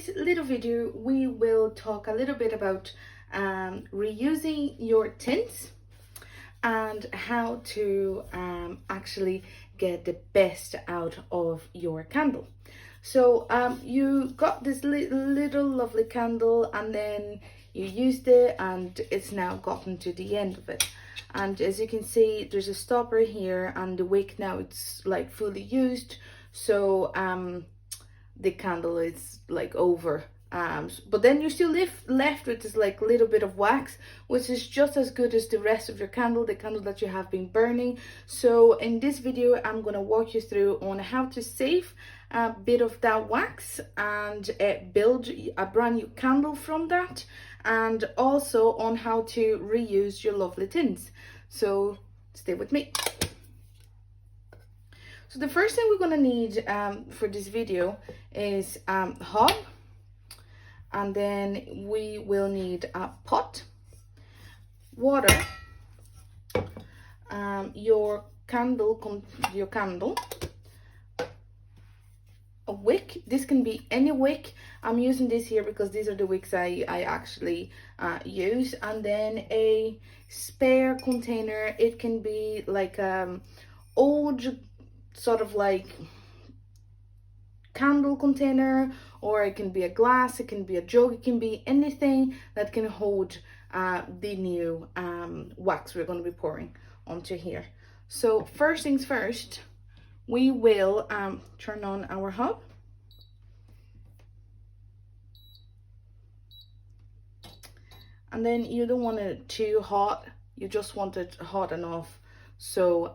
this little video, we will talk a little bit about reusing your tints and how to actually get the best out of your candle. So you got this little lovely candle, and then you used it and it's now gotten to the end of it. And as you can see, there's a stopper here, and the wick now it's like fully used. So the candle is like over. But then you're still left with this like little bit of wax, which is just as good as the rest of your candle, the candle that you have been burning. So in this video, I'm going to walk you through on how to save a bit of that wax and build a brand new candle from that, and also on how to reuse your lovely tints. So stay with me. So the first thing we're going to need for this video is hob. And then we will need a pot, water, your candle, a wick. This can be any wick. I'm using this here because these are the wicks I actually use. And then a spare container. It can be like old sort of like candle container, or it can be a glass, it can be a jug, it can be anything that can hold the new wax we're going to be pouring onto here. So first things first, we will turn on our hob. And then you don't want it too hot, you just want it hot enough so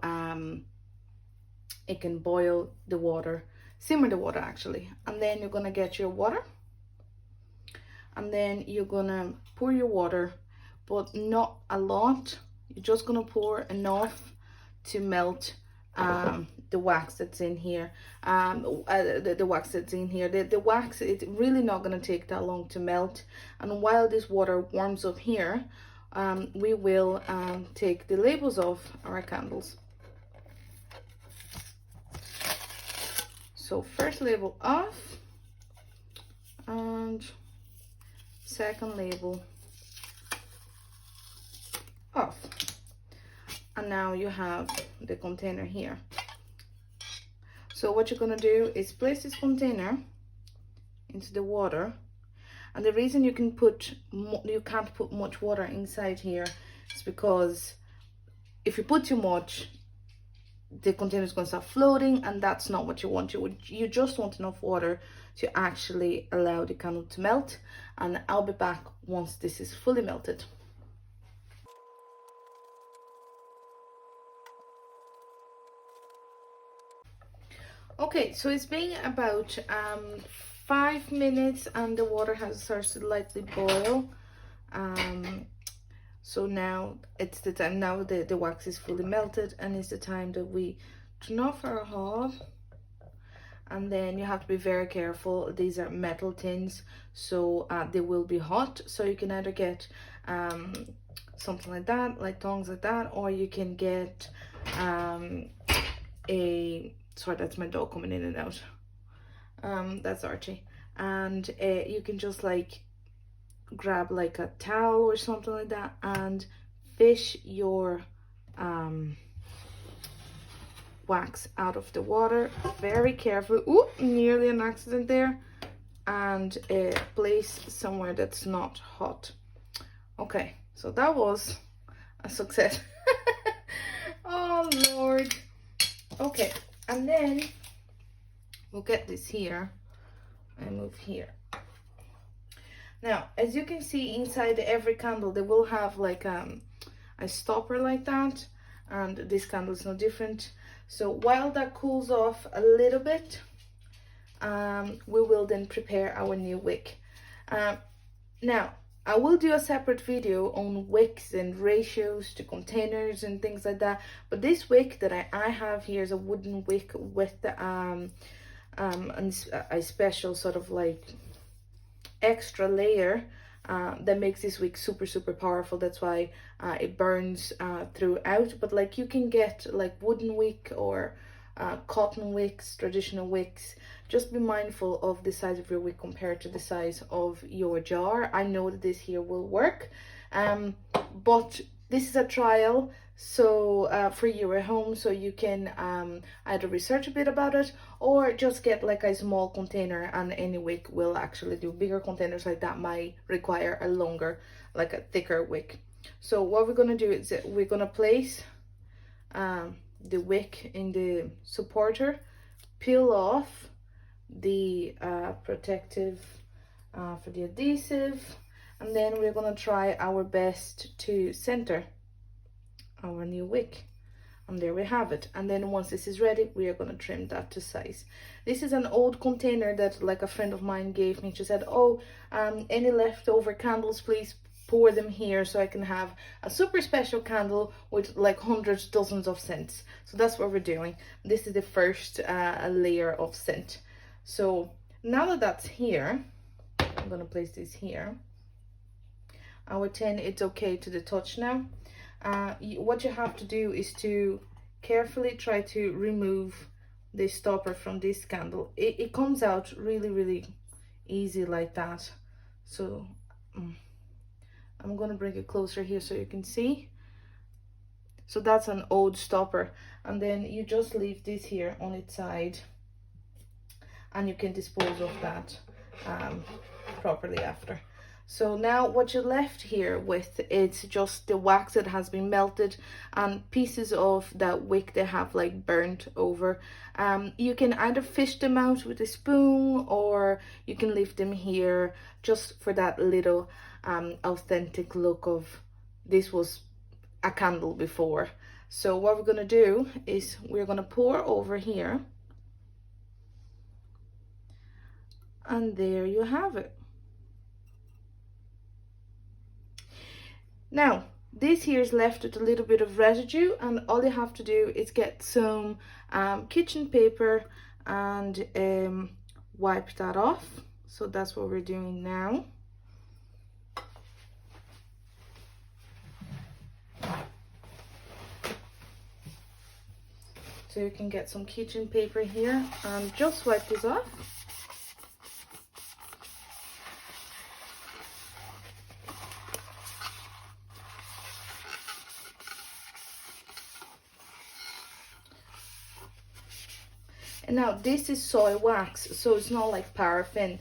it can boil the water, simmer the water actually. And then you're gonna get your water, and then you're gonna pour your water, but not a lot. You're just gonna pour enough to melt the wax that's in here. The wax that's in here, the wax, it's really not gonna take that long to melt. And while this water warms up here, we will take the labels off our candles. So first label off, and second label off. And now you have the container here. So what you're gonna do is place this container into the water. And the reason you can't put much water inside here is because if you put too much, the container is going to start floating, and that's not what you want. You just want enough water to actually allow the candle to melt. And I'll be back once this is fully melted. Okay, so it's been about 5 minutes and the water has started to lightly boil. So now it's the time, now the wax is fully melted, and it's the time that we turn off our hob. And then you have to be very careful. These are metal tins, so they will be hot. So you can either get something like that, like tongs like that, or you can get sorry, that's my dog coming in and out. That's Archie. And you can just like grab like a towel or something like that and fish your wax out of the water very carefully. Ooh, nearly an accident there. And place somewhere that's not hot. Okay, so that was a success. Oh Lord. Okay, and then we'll get this here and move here. Now, as you can see, inside every candle, they will have like a stopper like that, and this candle is no different. So while that cools off a little bit, we will then prepare our new wick. Now, I will do a separate video on wicks and ratios to containers and things like that, but this wick that I have here is a wooden wick with a special sort of like extra layer that makes this wick super powerful. That's why it burns throughout. But like you can get like wooden wick or cotton wicks, traditional wicks. Just be mindful of the size of your wick compared to the size of your jar. I know that this here will work, but this is a trial, so for you at home, so you can either research a bit about it or just get like a small container, and any wick will actually do. Bigger containers like that might require a longer, like a thicker wick. So what we're gonna do is we're gonna place the wick in the supporter, peel off the protective for the adhesive, and then we're gonna try our best to center our new wick, and there we have it. And then once this is ready, we are going to trim that to size. This is an old container that like a friend of mine gave me. She said, oh, any leftover candles, please pour them here so I can have a super special candle with like hundreds, dozens of scents. So that's what we're doing. This is the first layer of scent. So now that that's here, I'm going to place this here. Our tin, it's okay to the touch now. What you have to do is to carefully try to remove the stopper from this candle. It comes out really easy like that. So I'm gonna bring it closer here so you can see. So that's an old stopper, and then you just leave this here on its side, and you can dispose of that properly after. So now what you're left here with is just the wax that has been melted and pieces of that wick that have like burnt over. You can either fish them out with a spoon, or you can leave them here just for that little authentic look of this was a candle before. So what we're gonna do is we're gonna pour over here, and there you have it. Now, this here is left with a little bit of residue, and all you have to do is get some kitchen paper and wipe that off. So that's what we're doing now. So you can get some kitchen paper here and just wipe this off. And now this is soy wax, so it's not like paraffin,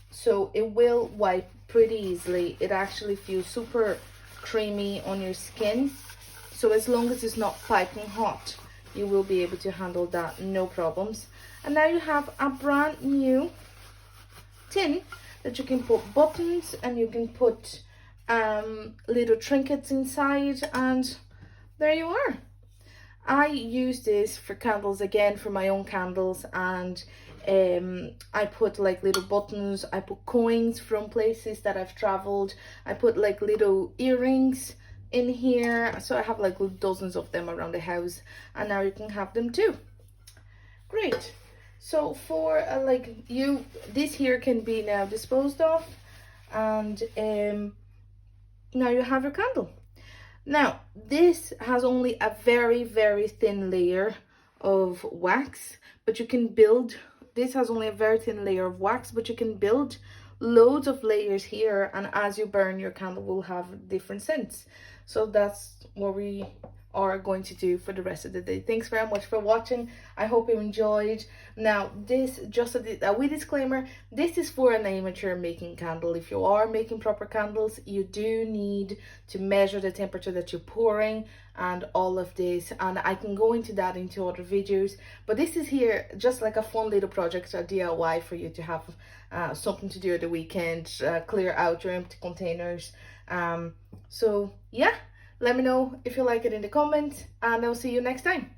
so it will wipe pretty easily. It actually feels super creamy on your skin, so as long as it's not piping hot, you will be able to handle that, no problems. And now you have a brand new tin that you can put buttons, and you can put little trinkets inside, and there you are. I use this for candles, again for my own candles, and I put like little buttons, I put coins from places that I've traveled, I put like little earrings in here, so I have like dozens of them around the house, and now you can have them too. Great. So for this here can be now disposed of, and now you have your candle. Now, this has only a very thin layer of wax, but you can build, this has only a very thin layer of wax, but you can build loads of layers here, and as you burn, your candle will have different scents. So that's what we are going to do for the rest of the day. Thanks very much for watching. I hope you enjoyed. Now, this, just a wee disclaimer, this is for an amateur making candle. If you are making proper candles, you do need to measure the temperature that you're pouring and all of this, and I can go into that into other videos, but this is here just like a fun little project, a DIY for you to have something to do at the weekend, clear out your empty containers. So yeah, let me know if you like it in the comments, and I'll see you next time.